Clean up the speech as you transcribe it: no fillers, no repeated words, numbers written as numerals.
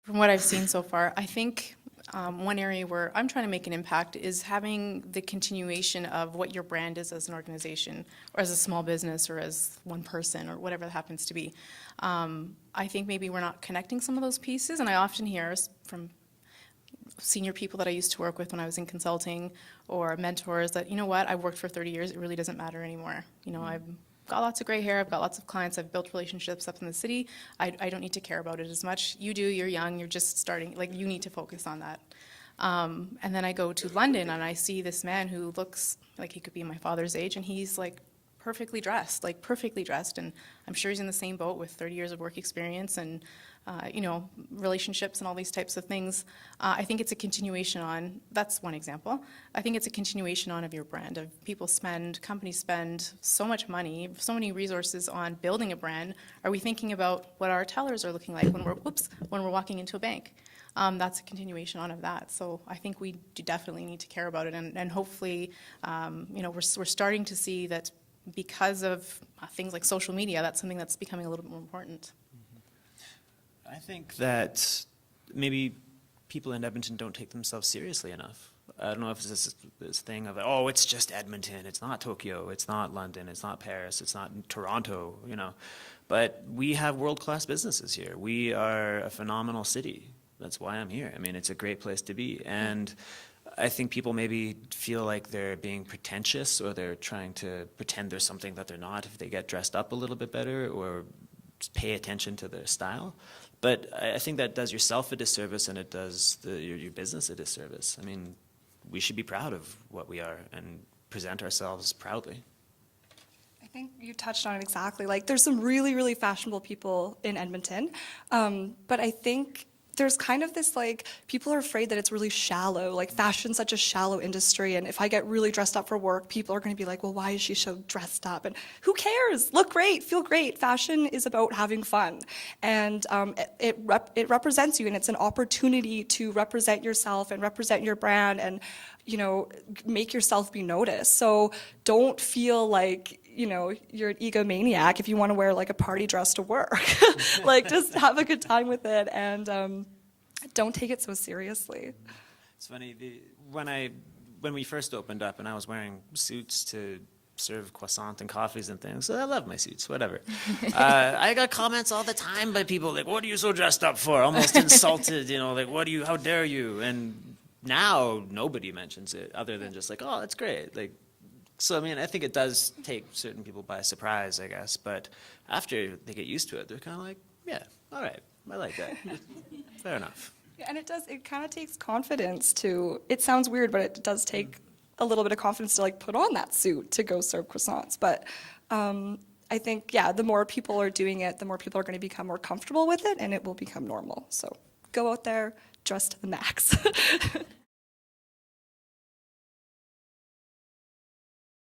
From what I've seen so far, I think one area where I'm trying to make an impact is having the continuation of what your brand is as an organization, or as a small business, or as one person, or whatever that happens to be. I think maybe we're not connecting some of those pieces, and I often hear from senior people that I used to work with when I was in consulting, or mentors, that, you know what, I've worked for 30 years, it really doesn't matter anymore. You know, I've got lots of gray hair, I've got lots of clients, I've built relationships up in the city, I don't need to care about it as much. You do, you're young, you're just starting, like, you need to focus on that. And then I go to London and I see this man who looks like he could be my father's age, and he's like perfectly dressed, and I'm sure he's in the same boat with 30 years of work experience and you know, relationships and all these types of things. I think it's a continuation on, that's one example. I think it's a continuation on of your brand, of companies spend so much money, so many resources on building a brand. Are we thinking about what our tellers are looking like when we're walking into a bank? That's a continuation on of that. So I think we do definitely need to care about it, and hopefully, you know, we're starting to see that because of things like social media, that's something that's becoming a little bit more important. I think that maybe people in Edmonton don't take themselves seriously enough. I don't know if it's this thing of, oh, it's just Edmonton, it's not Tokyo, it's not London, it's not Paris, it's not Toronto, you know. But we have world-class businesses here. We are a phenomenal city. That's why I'm here. I mean, it's a great place to be. And I think people maybe feel like they're being pretentious, or they're trying to pretend they're something that they're not if they get dressed up a little bit better or pay attention to their style. But I think that does yourself a disservice, and it does your business a disservice. I mean, we should be proud of what we are and present ourselves proudly. I think you touched on it exactly. Like, there's some really, really fashionable people in Edmonton, but I think there's kind of this, like, people are afraid that it's really shallow, like fashion's such a shallow industry, and if I get really dressed up for work, people are going to be like, well, why is she so dressed up? And who cares? Look great, feel great. Fashion is about having fun, and it represents you, and it's an opportunity to represent yourself and represent your brand, and, you know, make yourself be noticed. So don't feel like, you know, you're an egomaniac if you want to wear like a party dress to work. Like, just have a good time with it, and don't take it so seriously. It's funny, when we first opened up and I was wearing suits to serve croissant and coffees and things, so I love my suits, whatever. I got comments all the time by people like, what are you so dressed up for? Almost insulted, you know, like, how dare you? And now nobody mentions it other than just like, oh, that's great. Like, so, I mean, I think it does take certain people by surprise, I guess, but after they get used to it, they're kind of like, yeah, all right, I like that. Fair enough. Yeah, and it kind of takes confidence to, it sounds weird, but it does take a little bit of confidence to, like, put on that suit to go serve croissants. But I think, yeah, the more people are doing it, the more people are going to become more comfortable with it, and it will become normal. So go out there, dress to the max.